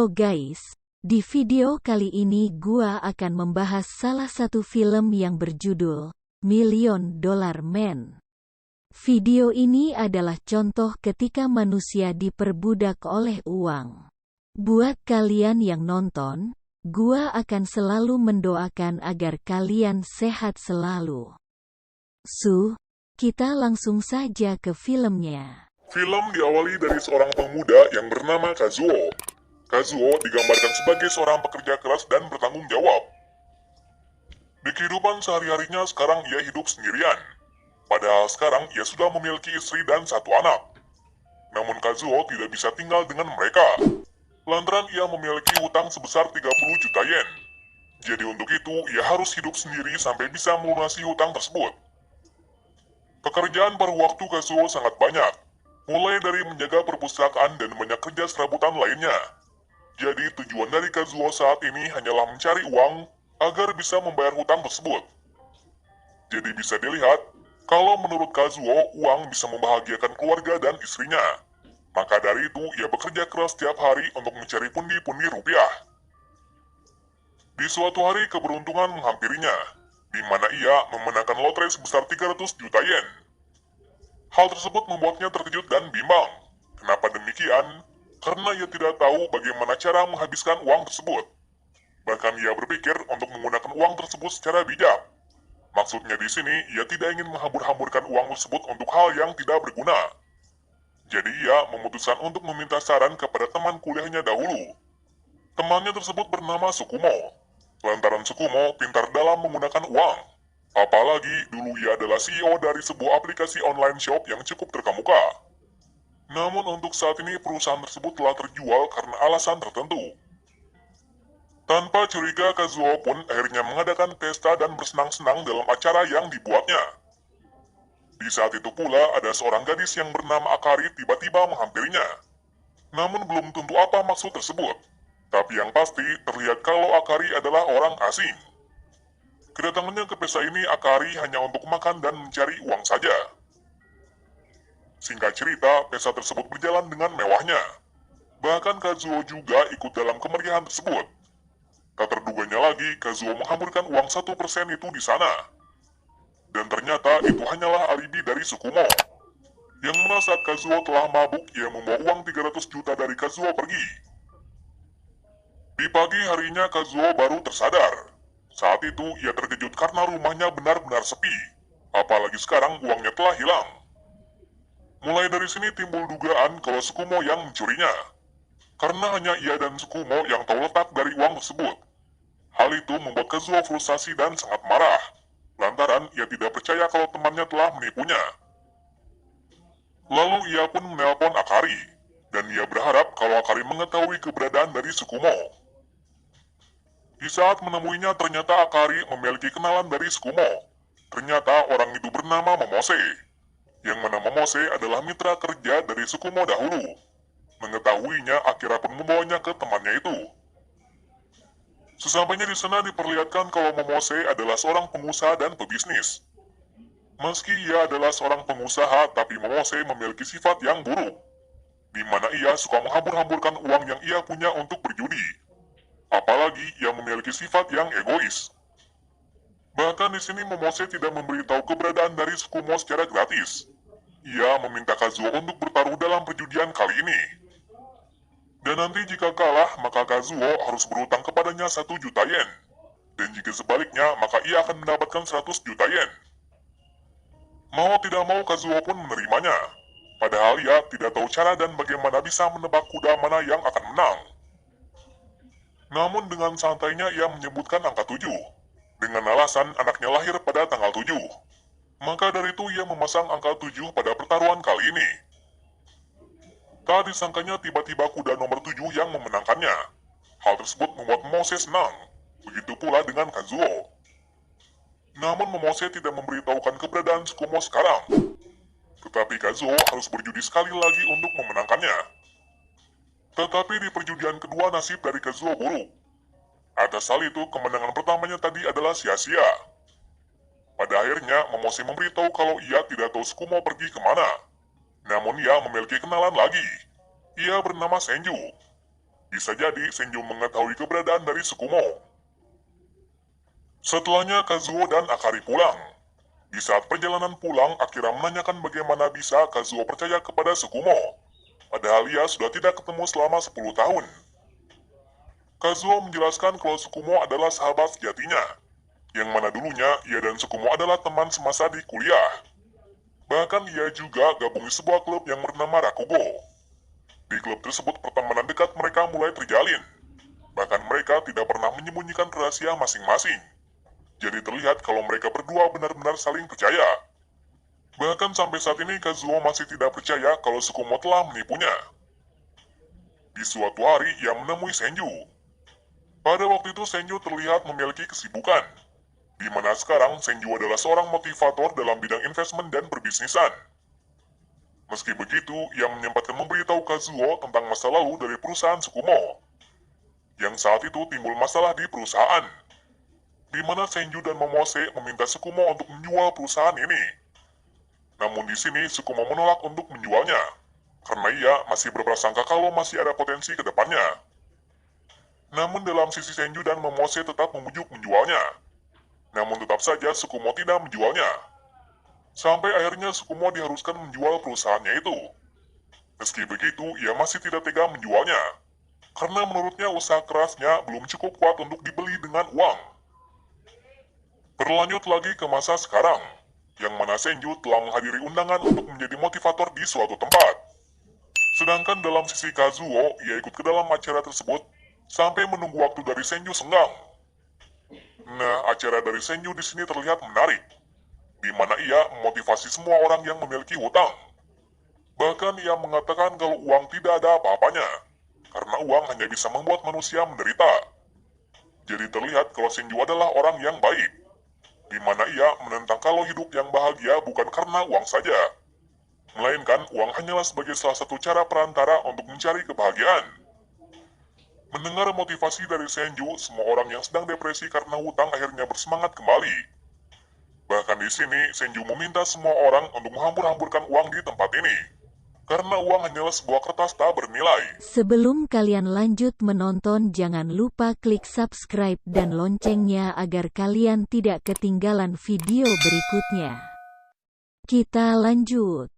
Halo guys, di video kali ini gua akan membahas salah satu film yang berjudul Million Dollar Man. Video ini adalah contoh ketika manusia diperbudak oleh uang. Buat kalian yang nonton, gua akan selalu mendoakan agar kalian sehat selalu. Kita langsung saja ke filmnya. Film diawali dari seorang pemuda yang bernama Kazuo. Kazuo digambarkan sebagai seorang pekerja keras dan bertanggung jawab. Di kehidupan sehari-harinya sekarang ia hidup sendirian. Padahal sekarang ia sudah memiliki istri dan satu anak. Namun Kazuo tidak bisa tinggal dengan mereka. Lantaran ia memiliki hutang sebesar 30 juta yen. Jadi untuk itu ia harus hidup sendiri sampai bisa melunasi hutang tersebut. Pekerjaan paruh waktu Kazuo sangat banyak. Mulai dari menjaga perpustakaan dan banyak kerja serabutan lainnya. Jadi tujuan dari Kazuo saat ini hanyalah mencari uang agar bisa membayar hutang tersebut. Jadi bisa dilihat, kalau menurut Kazuo, uang bisa membahagiakan keluarga dan istrinya. Maka dari itu, ia bekerja keras setiap hari untuk mencari pundi-pundi rupiah. Di suatu hari keberuntungan menghampirinya, di mana ia memenangkan lotre sebesar 300 juta yen. Hal tersebut membuatnya terkejut dan bimbang. Kenapa demikian? Karena ia tidak tahu bagaimana cara menghabiskan uang tersebut. Bahkan ia berpikir untuk menggunakan uang tersebut secara bijak. Maksudnya di sini, ia tidak ingin menghambur-hamburkan uang tersebut untuk hal yang tidak berguna. Jadi ia memutuskan untuk meminta saran kepada teman kuliahnya dahulu. Temannya tersebut bernama Sukumo. Lantaran Sukumo pintar dalam menggunakan uang. Apalagi dulu ia adalah CEO dari sebuah aplikasi online shop yang cukup terkemuka. Namun untuk saat ini perusahaan tersebut telah terjual karena alasan tertentu. Tanpa curiga, Kazuo pun akhirnya mengadakan pesta dan bersenang-senang dalam acara yang dibuatnya. Di saat itu pula ada seorang gadis yang bernama Akari tiba-tiba menghampirinya. Namun belum tentu apa maksud tersebut. Tapi yang pasti terlihat kalau Akari adalah orang asing. Kedatangannya ke pesta ini Akari hanya untuk makan dan mencari uang saja. Singkat cerita, pesta tersebut berjalan dengan mewahnya. Bahkan Kazuo juga ikut dalam kemeriahan tersebut. Tak terduganya lagi, Kazuo menghamburkan uang 1% itu di sana. Dan ternyata itu hanyalah alibi dari Sukumo. Yang mana saat Kazuo telah mabuk, ia membawa uang 300 juta dari Kazuo pergi. Di pagi harinya Kazuo baru tersadar. Saat itu ia terkejut karena rumahnya benar-benar sepi. Apalagi sekarang uangnya telah hilang. Mulai dari sini timbul dugaan kalau Sukumo yang mencurinya. Karena hanya ia dan Sukumo yang tahu letak dari uang tersebut. Hal itu membuat Kazuo frustasi dan sangat marah. Lantaran ia tidak percaya kalau temannya telah menipunya. Lalu ia pun menelpon Akari. Dan ia berharap kalau Akari mengetahui keberadaan dari Sukumo. Di saat menemuinya ternyata Akari memiliki kenalan dari Sukumo. Ternyata orang itu bernama Momose. Yang mana Momose adalah mitra kerja dari Sukumo dahulu. Mengetahuinya, Akira pun membawanya ke temannya itu. Sesampainya di sana diperlihatkan kalau Momose adalah seorang pengusaha dan pebisnis. Meski ia adalah seorang pengusaha, tapi Momose memiliki sifat yang buruk. Di mana ia suka menghambur-hamburkan uang yang ia punya untuk berjudi. Apalagi ia memiliki sifat yang egois. Bahkan di sini Momose tidak memberitahu keberadaan dari Sukumo secara gratis. Ia meminta Kazuo untuk bertaruh dalam perjudian kali ini. Dan nanti jika kalah, maka Kazuo harus berutang kepadanya 1 juta yen. Dan jika sebaliknya, maka ia akan mendapatkan 100 juta yen. Mau tidak mau Kazuo pun menerimanya. Padahal ia tidak tahu cara dan bagaimana bisa menebak kuda mana yang akan menang. Namun dengan santainya ia menyebutkan angka 7. Dengan alasan anaknya lahir pada tanggal 7. Maka dari itu ia memasang angka 7 pada pertaruhan kali ini. Tak disangkanya tiba-tiba kuda nomor 7 yang memenangkannya. Hal tersebut membuat Momose senang. Begitu pula dengan Kazuo. Namun Momose tidak memberitahukan keberadaan Sukumo sekarang. Tetapi Kazuo harus berjudi sekali lagi untuk memenangkannya. Tetapi di perjudian kedua nasib dari Kazuo buruk. Atas hal itu kemenangan pertamanya tadi adalah sia-sia. Pada akhirnya Momose memberitahu kalau ia tidak tahu Sukumo pergi kemana. Namun ia memiliki kenalan lagi. Ia bernama Senju. Bisa jadi Senju mengetahui keberadaan dari Tsukumo. Setelahnya Kazuo dan Akari pulang. Di saat perjalanan pulang, Akira menanyakan bagaimana bisa Kazuo percaya kepada Tsukumo, padahal ia sudah tidak ketemu selama 10 tahun. Kazuo menjelaskan kalau Tsukumo adalah sahabat sejatinya, yang mana dulunya ia dan Tsukumo adalah teman semasa di kuliah. Bahkan ia juga gabung di sebuah klub yang bernama Rakugo. Di klub tersebut pertemanan dekat mereka mulai terjalin. Bahkan mereka tidak pernah menyembunyikan rahasia masing-masing. Jadi terlihat kalau mereka berdua benar-benar saling percaya. Bahkan sampai saat ini Kazuo masih tidak percaya kalau Tsukumo telah menipunya. Di suatu hari ia menemui Senju. Pada waktu itu Senju terlihat memiliki kesibukan, di mana sekarang Senju adalah seorang motivator dalam bidang investment dan perbisnisan. Meski begitu, ia menyempatkan memberitahu Kazuo tentang masa lalu dari perusahaan Tsukumo, yang saat itu timbul masalah di perusahaan, di mana Senju dan Momose meminta Tsukumo untuk menjual perusahaan ini. Namun di sini Tsukumo menolak untuk menjualnya, karena ia masih berprasangka kalau masih ada potensi ke depannya. Namun dalam sisi Senju dan Momose tetap memujuk menjualnya. Namun tetap saja Tsukumo tidak menjualnya. Sampai akhirnya Tsukumo diharuskan menjual perusahaannya itu. Meski begitu, ia masih tidak tega menjualnya, karena menurutnya usaha kerasnya belum cukup kuat untuk dibeli dengan uang. Berlanjut lagi ke masa sekarang, yang mana Senju telah menghadiri undangan untuk menjadi motivator di suatu tempat. Sedangkan dalam sisi Kazuo, ia ikut ke dalam acara tersebut sampai menunggu waktu dari Senju senggang. Nah, acara dari Senju di sini terlihat menarik, di mana ia memotivasi semua orang yang memiliki hutang. Bahkan ia mengatakan kalau uang tidak ada apa-apanya, karena uang hanya bisa membuat manusia menderita. Jadi terlihat kalau Senju adalah orang yang baik, di mana ia menentang kalau hidup yang bahagia bukan karena uang saja, melainkan uang hanyalah sebagai salah satu cara perantara untuk mencari kebahagiaan. Mendengar motivasi dari Senju, semua orang yang sedang depresi karena hutang akhirnya bersemangat kembali. Bahkan di sini, Senju meminta semua orang untuk menghambur-hamburkan uang di tempat ini, karena uang hanyalah sebuah kertas tak bernilai. Sebelum kalian lanjut menonton, jangan lupa klik subscribe dan loncengnya agar kalian tidak ketinggalan video berikutnya. Kita lanjut.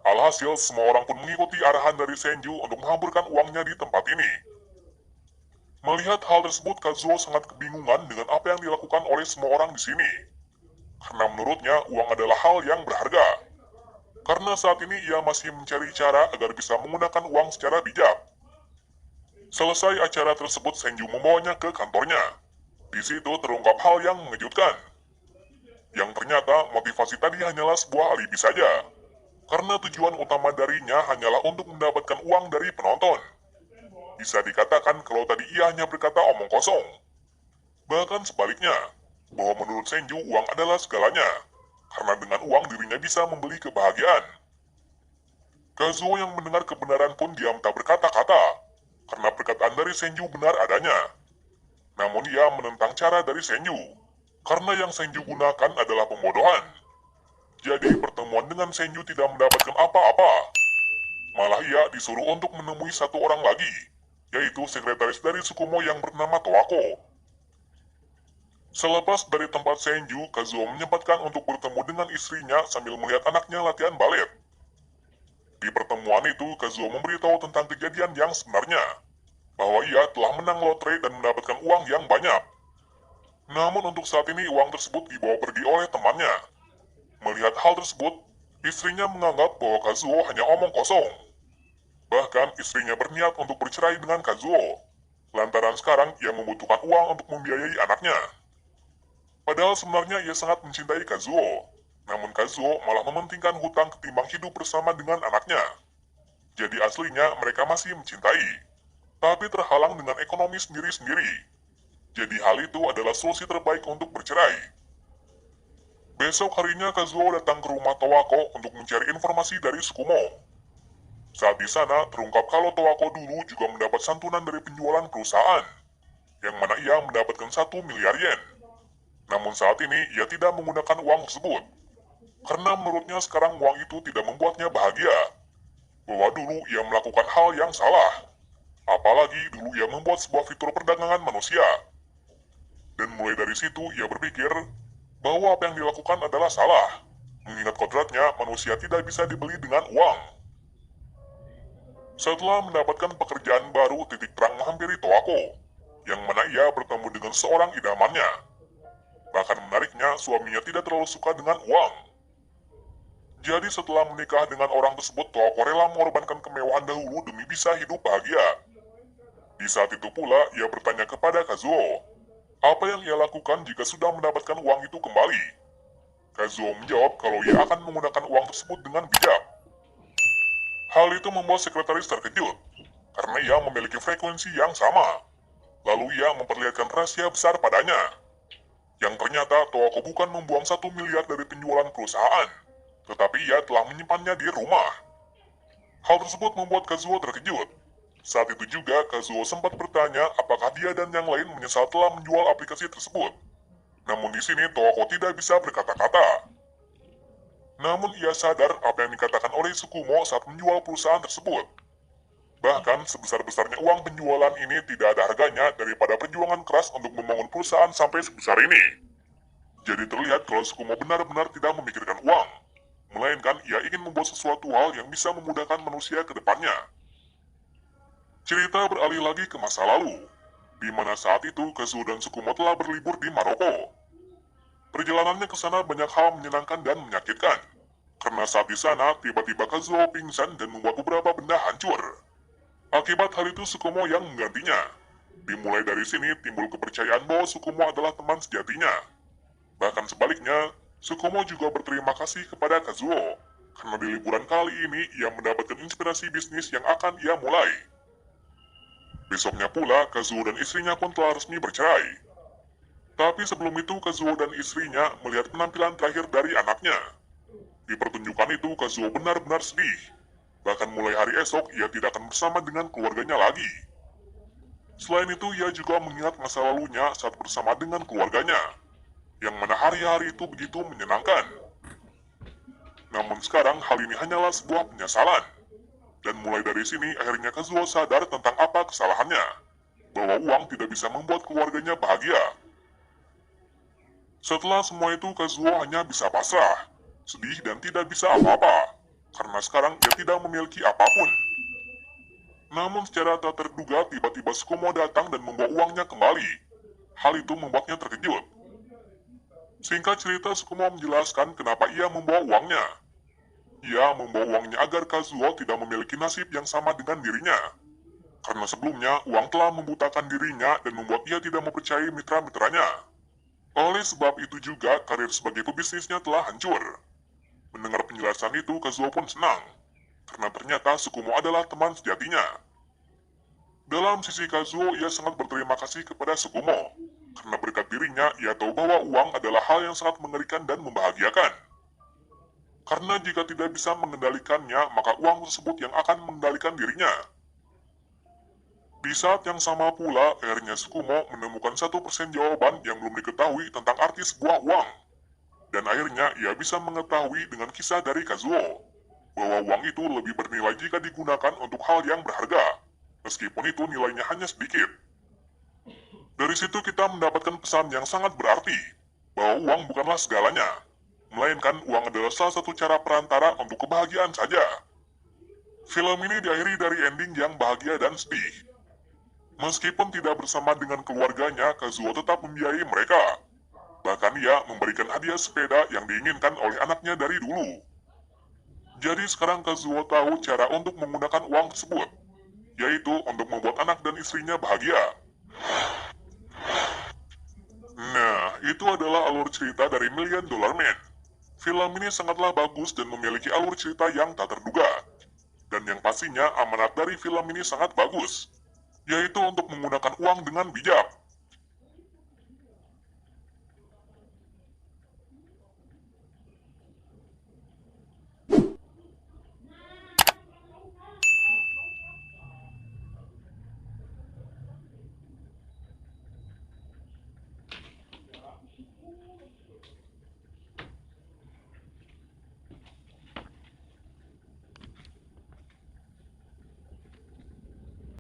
Alhasil, semua orang pun mengikuti arahan dari Senju untuk menghamburkan uangnya di tempat ini. Melihat hal tersebut, Kazuo sangat kebingungan dengan apa yang dilakukan oleh semua orang di sini. Karena menurutnya, uang adalah hal yang berharga. Karena saat ini ia masih mencari cara agar bisa menggunakan uang secara bijak. Selesai acara tersebut, Senju membawanya ke kantornya. Di situ terungkap hal yang mengejutkan. Yang ternyata motivasi tadi hanyalah sebuah alibi saja. Karena tujuan utama darinya hanyalah untuk mendapatkan uang dari penonton. Bisa dikatakan kalau tadi ia hanya berkata omong kosong. Bahkan sebaliknya, bahwa menurut Senju uang adalah segalanya. Karena dengan uang dirinya bisa membeli kebahagiaan. Kazuo yang mendengar kebenaran pun diam tak berkata-kata, karena perkataan dari Senju benar adanya. Namun ia menentang cara dari Senju, karena yang Senju gunakan adalah pembodohan. Jadi pertemuan dengan Senju tidak mendapatkan apa-apa. Malah ia disuruh untuk menemui satu orang lagi, yaitu sekretaris dari Tsukumo yang bernama Towako. Selepas dari tempat Senju, Kazuo menyempatkan untuk bertemu dengan istrinya sambil melihat anaknya latihan balet. Di pertemuan itu, Kazuo memberitahu tentang kejadian yang sebenarnya, bahwa ia telah menang lotre dan mendapatkan uang yang banyak. Namun untuk saat ini uang tersebut dibawa pergi oleh temannya. Melihat hal tersebut, istrinya menganggap bahwa Kazuo hanya omong kosong. Bahkan istrinya berniat untuk bercerai dengan Kazuo, lantaran sekarang ia membutuhkan uang untuk membiayai anaknya. Padahal sebenarnya ia sangat mencintai Kazuo, namun Kazuo malah mementingkan hutang ketimbang hidup bersama dengan anaknya. Jadi aslinya mereka masih mencintai, tapi terhalang dengan ekonomi sendiri-sendiri. Jadi hal itu adalah solusi terbaik untuk bercerai. Besok harinya Kazuo datang ke rumah Towako untuk mencari informasi dari Tsukumo. Saat di sana terungkap kalau Towako dulu juga mendapat santunan dari penjualan perusahaan, yang mana ia mendapatkan 1 miliar yen. Namun saat ini ia tidak menggunakan uang tersebut, karena menurutnya sekarang uang itu tidak membuatnya bahagia, bahwa dulu ia melakukan hal yang salah. Apalagi dulu ia membuat sebuah fitur perdagangan manusia. Dan mulai dari situ ia berpikir bahwa apa yang dilakukan adalah salah, mengingat kodratnya manusia tidak bisa dibeli dengan uang. Setelah mendapatkan pekerjaan baru, Titik Terang menghampiri Toako, yang mana ia bertemu dengan seorang idamannya. Bahkan menariknya, suaminya tidak terlalu suka dengan uang. Jadi setelah menikah dengan orang tersebut, Toako rela mengorbankan kemewahan dahulu demi bisa hidup bahagia. Di saat itu pula, ia bertanya kepada Kazuo, apa yang ia lakukan jika sudah mendapatkan uang itu kembali? Kazuo menjawab kalau ia akan menggunakan uang tersebut dengan bijak. Hal itu membuat sekretaris terkejut, karena ia memiliki frekuensi yang sama. Lalu ia memperlihatkan rahasia besar padanya, yang ternyata Toako bukan membuang 1 miliar dari penjualan perusahaan, tetapi ia telah menyimpannya di rumah. Hal tersebut membuat Kazuo terkejut. Saat itu juga Kazuo sempat bertanya apakah dia dan yang lain menyesal telah menjual aplikasi tersebut. Namun di sini Toako tidak bisa berkata-kata. Namun ia sadar apa yang dikatakan oleh Tsukumo saat menjual perusahaan tersebut. Bahkan sebesar-besarnya uang penjualan ini tidak ada harganya daripada perjuangan keras untuk membangun perusahaan sampai sebesar ini. Jadi terlihat kalau Tsukumo benar-benar tidak memikirkan uang, melainkan ia ingin membuat sesuatu hal yang bisa memudahkan manusia ke depannya. Cerita beralih lagi ke masa lalu, di mana saat itu Kazuo dan Tsukumo telah berlibur di Maroko. Perjalanannya ke sana banyak hal menyenangkan dan menyakitkan, karena saat di sana tiba-tiba Kazuo pingsan dan membuat beberapa benda hancur. Akibat hal itu Tsukumo yang menggantinya. Dimulai dari sini timbul kepercayaan bahwa Tsukumo adalah teman sejatinya. Bahkan sebaliknya, Tsukumo juga berterima kasih kepada Kazuo, karena di liburan kali ini ia mendapatkan inspirasi bisnis yang akan ia mulai. Besoknya pula, Kazuo dan istrinya pun telah resmi bercerai. Tapi sebelum itu, Kazuo dan istrinya melihat penampilan terakhir dari anaknya. Di pertunjukan itu, Kazuo benar-benar sedih. Bahkan mulai hari esok, ia tidak akan bersama dengan keluarganya lagi. Selain itu, ia juga mengingat masa lalunya saat bersama dengan keluarganya, yang mana hari-hari itu begitu menyenangkan. Namun sekarang, hal ini hanyalah sebuah penyesalan. Dan mulai dari sini, akhirnya Kazuo sadar tentang apa kesalahannya, bahwa uang tidak bisa membuat keluarganya bahagia. Setelah semua itu, Kazuo hanya bisa pasrah, sedih dan tidak bisa apa-apa, karena sekarang ia tidak memiliki apapun. Namun secara tak terduga, tiba-tiba Tsukumo datang dan membawa uangnya kembali. Hal itu membuatnya terkejut. Singkat cerita, Tsukumo menjelaskan kenapa ia membawa uangnya. Ia membawa uangnya agar Kazuo tidak memiliki nasib yang sama dengan dirinya. Karena sebelumnya, uang telah membutakan dirinya dan membuat ia tidak mempercayai mitra-mitranya. Oleh sebab itu juga, karir sebagai pebisnisnya telah hancur. Mendengar penjelasan itu, Kazuo pun senang, karena ternyata Tsukumo adalah teman sejatinya. Dalam sisi Kazuo, ia sangat berterima kasih kepada Tsukumo, karena berkat dirinya, ia tahu bahwa uang adalah hal yang sangat mengerikan dan membahagiakan. Karena jika tidak bisa mengendalikannya, maka uang tersebut yang akan mengendalikan dirinya. Di saat yang sama pula, akhirnya Tsukumo menemukan 1% jawaban yang belum diketahui tentang arti sebuah uang. Dan akhirnya ia bisa mengetahui dengan kisah dari Kazuo, bahwa uang itu lebih bernilai jika digunakan untuk hal yang berharga, meskipun itu nilainya hanya sedikit. Dari situ kita mendapatkan pesan yang sangat berarti, bahwa uang bukanlah segalanya, melainkan uang adalah salah satu cara perantara untuk kebahagiaan saja. Film ini diakhiri dari ending yang bahagia dan sedih. Meskipun tidak bersama dengan keluarganya, Kazuo tetap membiayai mereka. Bahkan ia memberikan hadiah sepeda yang diinginkan oleh anaknya dari dulu. Jadi sekarang Kazuo tahu cara untuk menggunakan uang tersebut, yaitu untuk membuat anak dan istrinya bahagia. Nah, itu adalah alur cerita dari $1 Million Man. Film ini sangatlah bagus dan memiliki alur cerita yang tak terduga. Dan yang pastinya amanat dari film ini sangat bagus, yaitu untuk menggunakan uang dengan bijak.